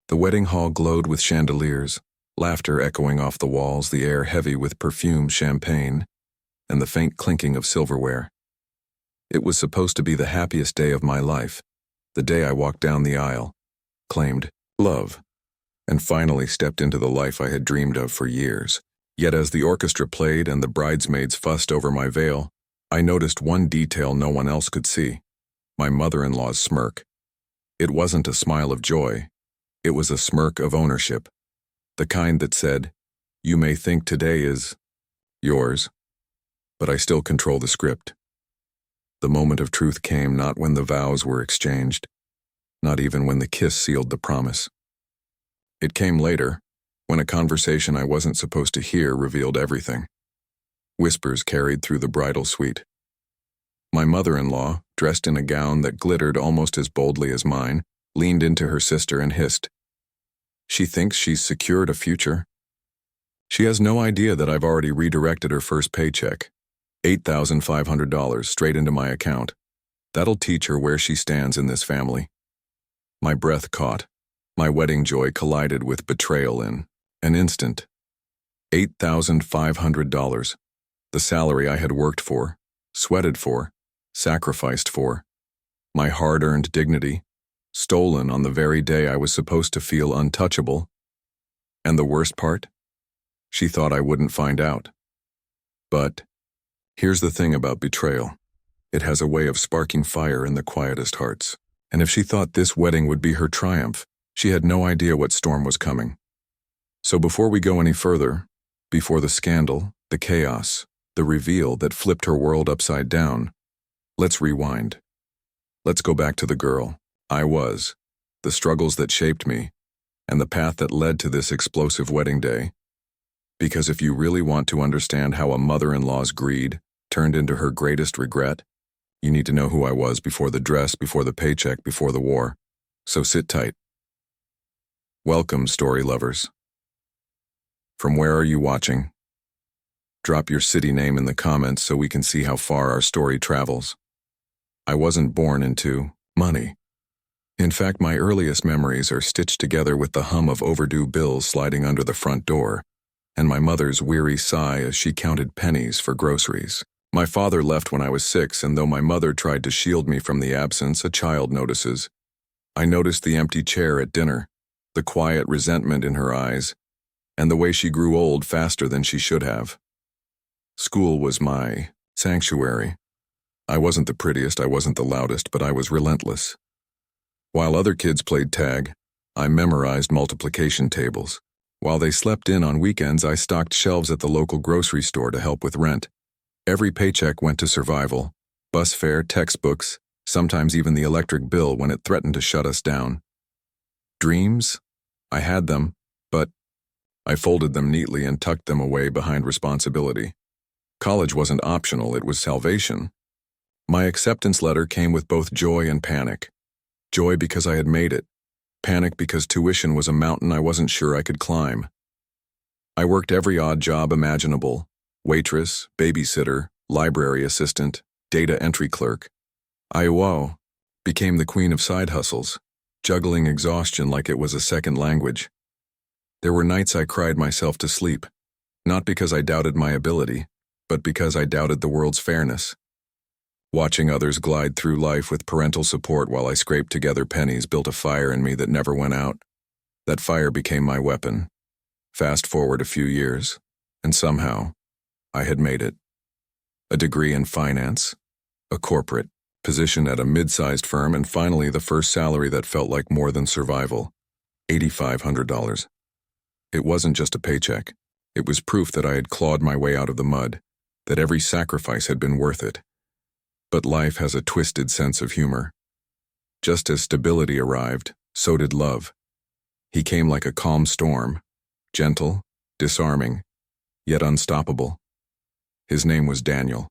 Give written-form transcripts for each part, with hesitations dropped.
The wedding hall glowed with chandeliers, laughter echoing off the walls, the air heavy with perfumed champagne, and the faint clinking of silverware. It was supposed to be the happiest day of my life, the day I walked down the aisle, claimed love, and finally stepped into the life I had dreamed of for years. Yet as the orchestra played and the bridesmaids fussed over my veil, I noticed one detail no one else could see: my mother-in-law's smirk. It wasn't a smile of joy. It was a smirk of ownership, the kind that said, "You may think today is yours, but I still control the script." The moment of truth came not when the vows were exchanged, not even when the kiss sealed the promise. It came later, when a conversation I wasn't supposed to hear revealed everything. Whispers carried through the bridal suite. My mother-in-law, dressed in a gown that glittered almost as boldly as mine, leaned into her sister and hissed, "She thinks she's secured a future. She has no idea that I've already redirected her first paycheck, $8,500 straight into my account. That'll teach her where she stands in this family." My breath caught. My wedding joy collided with betrayal in an instant. $8,500. The salary I had worked for, sweated for, sacrificed for. My hard-earned dignity, stolen on the very day I was supposed to feel untouchable. And the worst part? She thought I wouldn't find out. But here's the thing about betrayal. It has a way of sparking fire in the quietest hearts. And if she thought this wedding would be her triumph, she had no idea what storm was coming. So before we go any further, before the scandal, the chaos, the reveal that flipped her world upside down, let's rewind. Let's go back to the girl I was, the struggles that shaped me, and the path that led to this explosive wedding day. Because if you really want to understand how a mother-in-law's greed turned into her greatest regret, you need to know who I was before the dress, before the paycheck, before the war. So sit tight. Welcome, story lovers. From where are you watching? Drop your city name in the comments so we can see how far our story travels. I wasn't born into money. In fact, my earliest memories are stitched together with the hum of overdue bills sliding under the front door, and my mother's weary sigh as she counted pennies for groceries. My father left when I was 6, and though my mother tried to shield me from the absence a child notices, I noticed the empty chair at dinner, the quiet resentment in her eyes, and the way she grew old faster than she should have. School was my sanctuary. I wasn't the prettiest, I wasn't the loudest, but I was relentless. While other kids played tag, I memorized multiplication tables. While they slept in on weekends, I stocked shelves at the local grocery store to help with rent. Every paycheck went to survival: bus fare, textbooks, sometimes even the electric bill when it threatened to shut us down. Dreams? I had them, but I folded them neatly and tucked them away behind responsibility. College wasn't optional, it was salvation. My acceptance letter came with both joy and panic. Joy because I had made it. Panic because tuition was a mountain I wasn't sure I could climb. I worked every odd job imaginable: waitress, babysitter, library assistant, data entry clerk. I became the queen of side hustles, juggling exhaustion like it was a second language. There were nights I cried myself to sleep, not because I doubted my ability, but because I doubted the world's fairness. Watching others glide through life with parental support while I scraped together pennies built a fire in me that never went out. That fire became my weapon. Fast forward a few years, and somehow, I had made it. A degree in finance, a corporate position at a mid-sized firm, and finally the first salary that felt like more than survival: $8,500. It wasn't just a paycheck. It was proof that I had clawed my way out of the mud, that every sacrifice had been worth it. But life has a twisted sense of humor. Just as stability arrived, so did love. He came like a calm storm, gentle, disarming, yet unstoppable. His name was Daniel.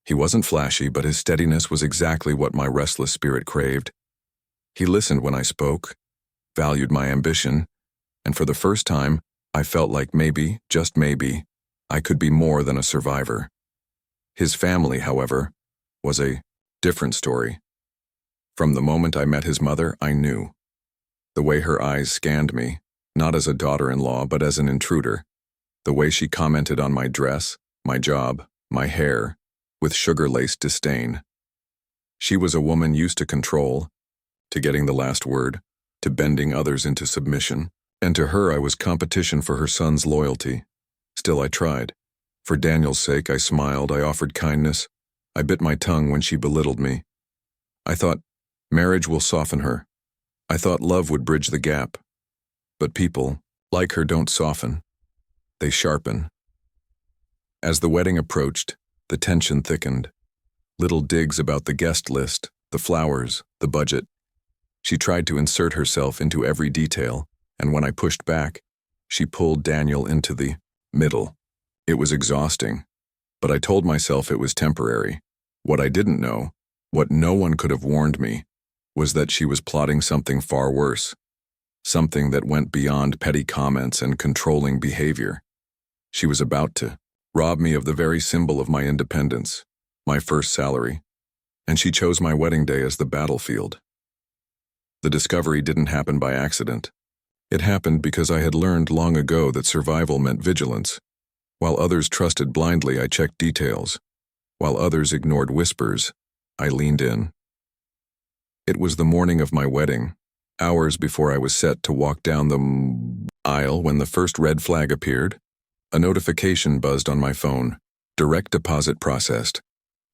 He wasn't flashy, but his steadiness was exactly what my restless spirit craved. He listened when I spoke, valued my ambition, and for the first time, I felt like maybe, just maybe, I could be more than a survivor. His family, however, was a different story. From the moment I met his mother, I knew. The way her eyes scanned me, not as a daughter-in-law but as an intruder. The way she commented on my dress, my job, my hair, with sugar-laced disdain. She was a woman used to control, to getting the last word, to bending others into submission, and to her I was competition for her son's loyalty. Still I tried. For Daniel's sake I smiled, I offered kindness, I bit my tongue when she belittled me. I thought, marriage will soften her. I thought love would bridge the gap. But people, like her, don't soften. They sharpen. As the wedding approached, the tension thickened. Little digs about the guest list, the flowers, the budget. She tried to insert herself into every detail, and when I pushed back, she pulled Daniel into the middle. It was exhausting, but I told myself it was temporary. What I didn't know, what no one could have warned me, was that she was plotting something far worse. Something that went beyond petty comments and controlling behavior. She was about to rob me of the very symbol of my independence, my first salary, and she chose my wedding day as the battlefield. The discovery didn't happen by accident. It happened because I had learned long ago that survival meant vigilance. While others trusted blindly, I checked details. While others ignored whispers, I leaned in. It was the morning of my wedding, hours before I was set to walk down the aisle when the first red flag appeared. A notification buzzed on my phone. Direct deposit processed.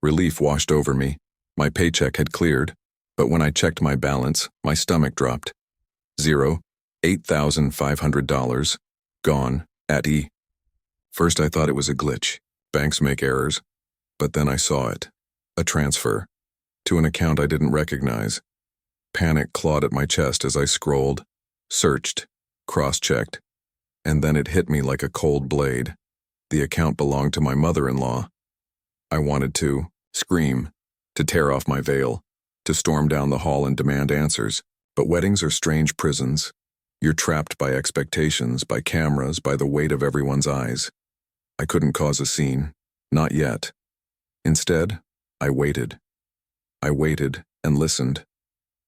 Relief washed over me. My paycheck had cleared, but when I checked my balance, my stomach dropped. Zero, $8,500, gone, at E. First I thought it was a glitch. Banks make errors. But then I saw it. A transfer. To an account I didn't recognize. Panic clawed at my chest as I scrolled, searched, cross-checked, and then it hit me like a cold blade. The account belonged to my mother-in-law. I wanted to scream, to tear off my veil, to storm down the hall and demand answers. But weddings are strange prisons. You're trapped by expectations, by cameras, by the weight of everyone's eyes. I couldn't cause a scene. Not yet. Instead, I waited. I waited and listened.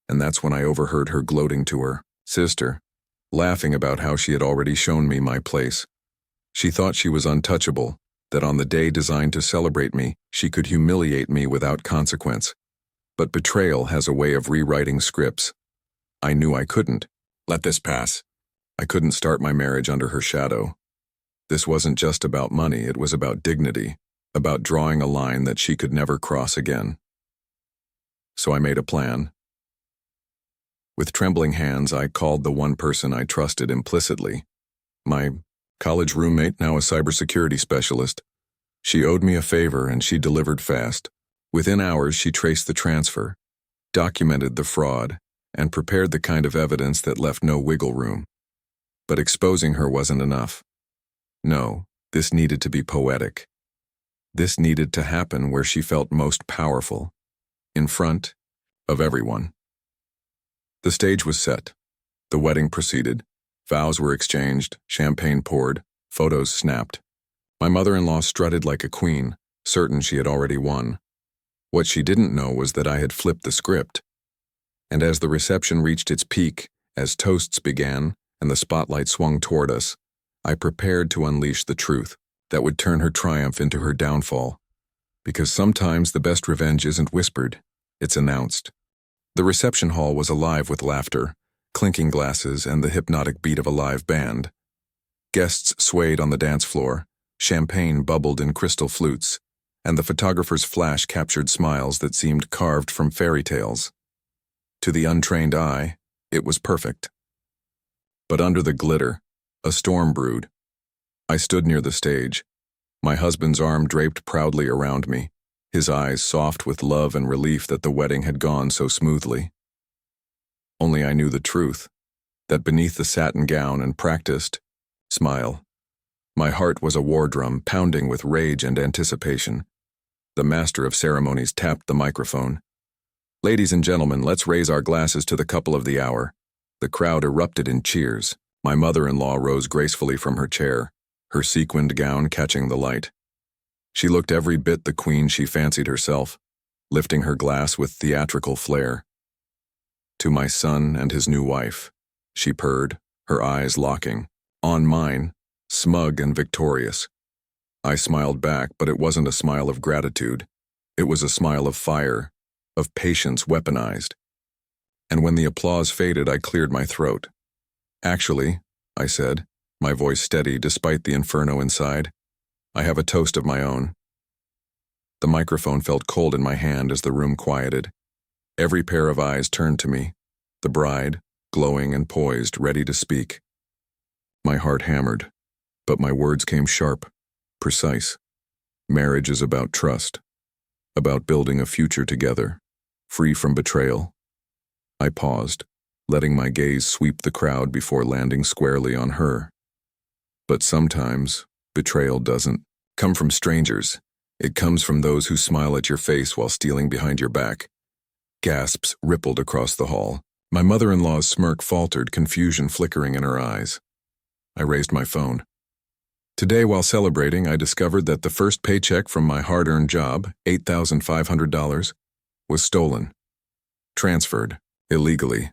And that's when I overheard her gloating to her sister, laughing about how she had already shown me my place. She thought she was untouchable, that on the day designed to celebrate me, she could humiliate me without consequence. But betrayal has a way of rewriting scripts. I knew I couldn't let this pass. I couldn't start my marriage under her shadow. This wasn't just about money, it was about dignity, about drawing a line that she could never cross again. So I made a plan. With trembling hands, I called the one person I trusted implicitly. My college roommate, now a cybersecurity specialist. She owed me a favor and she delivered fast. Within hours, she traced the transfer, documented the fraud, and prepared the kind of evidence that left no wiggle room. But exposing her wasn't enough. No, this needed to be poetic. This needed to happen where she felt most powerful, in front of everyone. The stage was set. The wedding proceeded. Vows were exchanged, champagne poured, photos snapped. My mother-in-law strutted like a queen, certain she had already won. What she didn't know was that I had flipped the script. And as the reception reached its peak, as toasts began and the spotlight swung toward us, I prepared to unleash the truth that would turn her triumph into her downfall. Because sometimes the best revenge isn't whispered, it's announced. The reception hall was alive with laughter, clinking glasses, and the hypnotic beat of a live band. Guests swayed on the dance floor, champagne bubbled in crystal flutes, and the photographer's flash captured smiles that seemed carved from fairy tales. To the untrained eye, it was perfect. But under the glitter, a storm brewed. I stood near the stage, my husband's arm draped proudly around me, his eyes soft with love and relief that the wedding had gone so smoothly. Only I knew the truth, that beneath the satin gown and practiced smile, my heart was a war drum pounding with rage and anticipation. The master of ceremonies tapped the microphone. "Ladies and gentlemen, let's raise our glasses to the couple of the hour." The crowd erupted in cheers. My mother-in-law rose gracefully from her chair, her sequined gown catching the light. She looked every bit the queen she fancied herself, lifting her glass with theatrical flair. "To my son and his new wife." she purred, her eyes locking. On mine, smug and victorious. I smiled back, but it wasn't a smile of gratitude. It was a smile of fire, of patience weaponized. And when the applause faded, I cleared my throat. Actually, I said, my voice steady despite the inferno inside, I have a toast of my own. The microphone felt cold in my hand as the room quieted. Every pair of eyes turned to me, the bride, glowing and poised, ready to speak. My heart hammered, but my words came sharp, precise. Marriage is about trust, about building a future together, free from betrayal. I paused, letting my gaze sweep the crowd before landing squarely on her. But sometimes, betrayal doesn't come from strangers. It comes from those who smile at your face while stealing behind your back. Gasps rippled across the hall. My mother-in-law's smirk faltered, confusion flickering in her eyes. I raised my phone. Today, while celebrating, I discovered that the first paycheck from my hard-earned job, $8,500, was stolen. Transferred, illegally.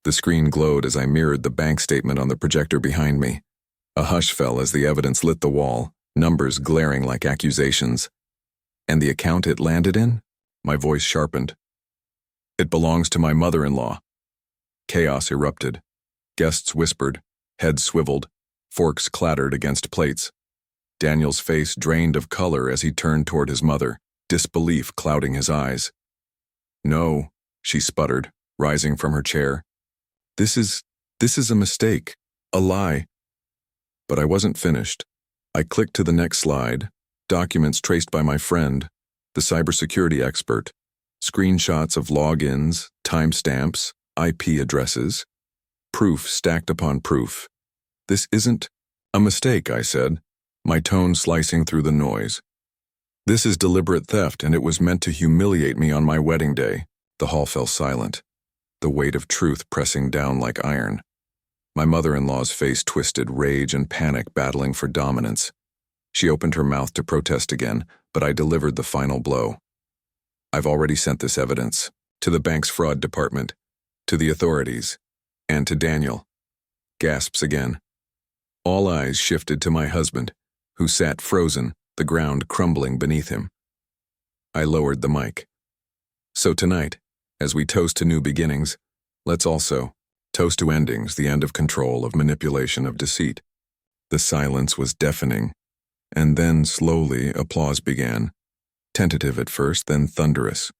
The screen glowed as I mirrored the bank statement on the projector behind me. A hush fell as the evidence lit the wall, numbers glaring like accusations. And the account it landed in? My voice sharpened. It belongs to my mother-in-law. Chaos erupted. Guests whispered, heads swiveled, forks clattered against plates. Daniel's face drained of color as he turned toward his mother, disbelief clouding his eyes. No, she sputtered, rising from her chair. This is a mistake, a lie. But I wasn't finished. I clicked to the next slide, documents traced by my friend, the cybersecurity expert, screenshots of logins, timestamps, IP addresses, proof stacked upon proof. This isn't a mistake, I said, my tone slicing through the noise. This is deliberate theft, and it was meant to humiliate me on my wedding day. The hall fell silent, the weight of truth pressing down like iron. My mother-in-law's face twisted, rage and panic battling for dominance. She opened her mouth to protest again, but I delivered the final blow. I've already sent this evidence to the bank's fraud department, to the authorities, and to Daniel. Gasps again. All eyes shifted to my husband, who sat frozen, the ground crumbling beneath him. I lowered the mic. So tonight, as we toast to new beginnings, let's also toast to endings, the end of control, of manipulation, of deceit. The silence was deafening, and then slowly applause began, tentative at first, then thunderous.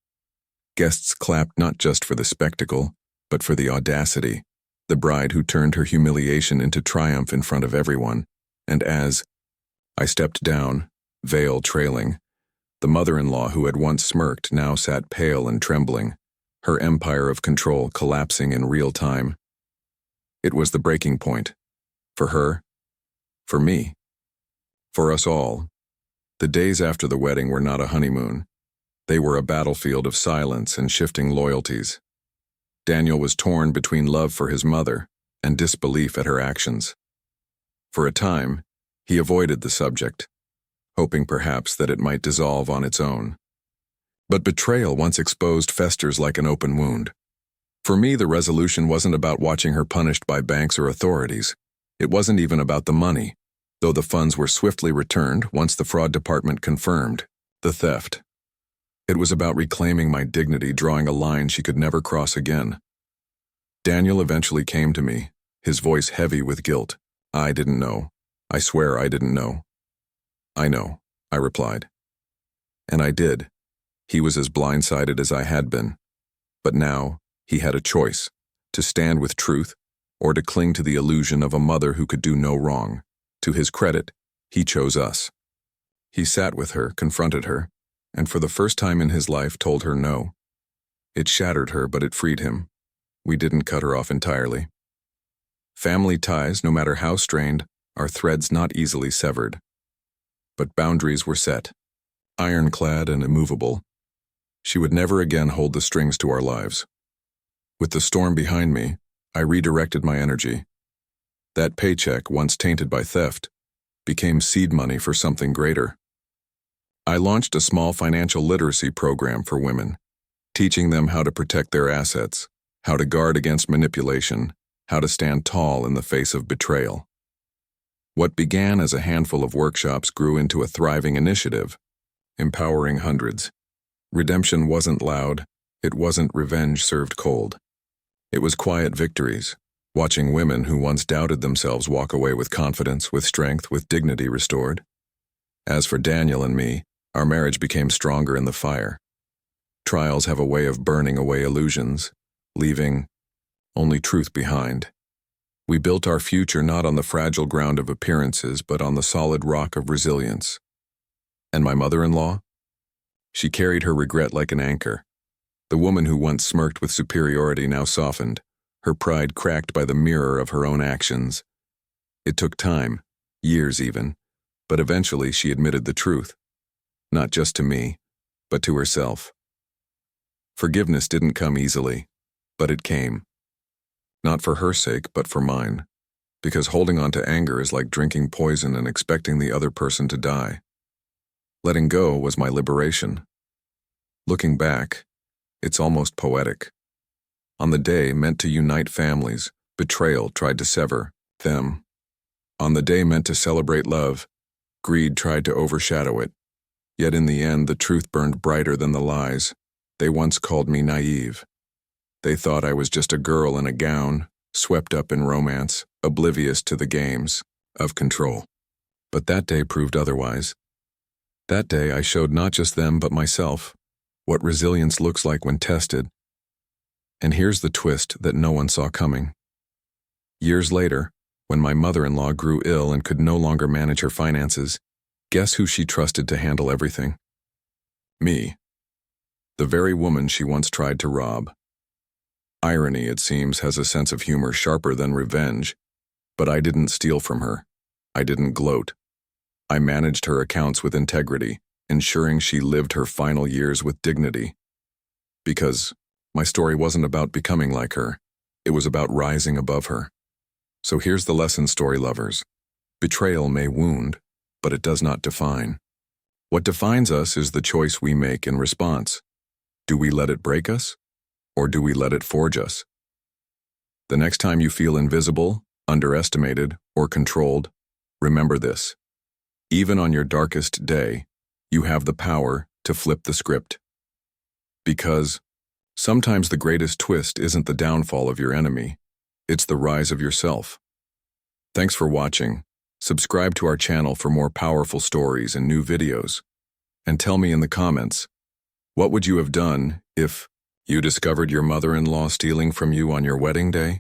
Guests clapped not just for the spectacle, but for the audacity, the bride who turned her humiliation into triumph in front of everyone, and as I stepped down, veil trailing, the mother-in-law who had once smirked now sat pale and trembling, her empire of control collapsing in real time. It was the breaking point. For her, for me, for us all. The days after the wedding were not a honeymoon. They were a battlefield of silence and shifting loyalties. Daniel was torn between love for his mother and disbelief at her actions. For a time, he avoided the subject, hoping perhaps that it might dissolve on its own. But betrayal, once exposed, festers like an open wound. For me, the resolution wasn't about watching her punished by banks or authorities. It wasn't even about the money, though the funds were swiftly returned once the fraud department confirmed the theft. It was about reclaiming my dignity, drawing a line she could never cross again. Daniel eventually came to me, his voice heavy with guilt. I didn't know. I swear I didn't know. I know, I replied. And I did. He was as blindsided as I had been. But now, he had a choice, to stand with truth or to cling to the illusion of a mother who could do no wrong. To his credit, he chose us. He sat with her, confronted her, and for the first time in his life told her no. It shattered her, but it freed him. We didn't cut her off entirely. Family ties, no matter how strained, are threads not easily severed. But boundaries were set, ironclad and immovable. She would never again hold the strings to our lives. With the storm behind me, I redirected my energy. That paycheck, once tainted by theft, became seed money for something greater. I launched a small financial literacy program for women, teaching them how to protect their assets, how to guard against manipulation, how to stand tall in the face of betrayal. What began as a handful of workshops grew into a thriving initiative, empowering hundreds. Redemption wasn't loud, it wasn't revenge served cold. It was quiet victories, watching women who once doubted themselves walk away with confidence, with strength, with dignity restored. As for Daniel and me, our marriage became stronger in the fire. Trials have a way of burning away illusions, leaving only truth behind. We built our future not on the fragile ground of appearances, but on the solid rock of resilience. And my mother-in-law? She carried her regret like an anchor. The woman who once smirked with superiority now softened, her pride cracked by the mirror of her own actions. It took time, years even, but eventually she admitted the truth. Not just to me, but to herself. Forgiveness didn't come easily, but it came. Not for her sake, but for mine. Because holding on to anger is like drinking poison and expecting the other person to die. Letting go was my liberation. Looking back, it's almost poetic. On the day meant to unite families, betrayal tried to sever them. On the day meant to celebrate love, greed tried to overshadow it. Yet in the end, the truth burned brighter than the lies. They once called me naive. They thought I was just a girl in a gown, swept up in romance, oblivious to the games of control. But that day proved otherwise. That day I showed not just them but myself what resilience looks like when tested. And here's the twist that no one saw coming. Years later, when my mother-in-law grew ill and could no longer manage her finances, guess who she trusted to handle everything? Me. The very woman she once tried to rob. Irony, it seems, has a sense of humor sharper than revenge, but I didn't steal from her. I didn't gloat. I managed her accounts with integrity, ensuring she lived her final years with dignity. Because my story wasn't about becoming like her, it was about rising above her. So here's the lesson, story lovers. Betrayal may wound, but it does not define. What defines us is the choice we make in response. Do we let it break us, or do we let it forge us? The next time you feel invisible, underestimated, or controlled, remember this. Even on your darkest day, you have the power to flip the script. Because sometimes the greatest twist isn't the downfall of your enemy, it's the rise of yourself. Thanks for watching. Subscribe to our channel for more powerful stories and new videos. And tell me in the comments, what would you have done if you discovered your mother-in-law stealing from you on your wedding day?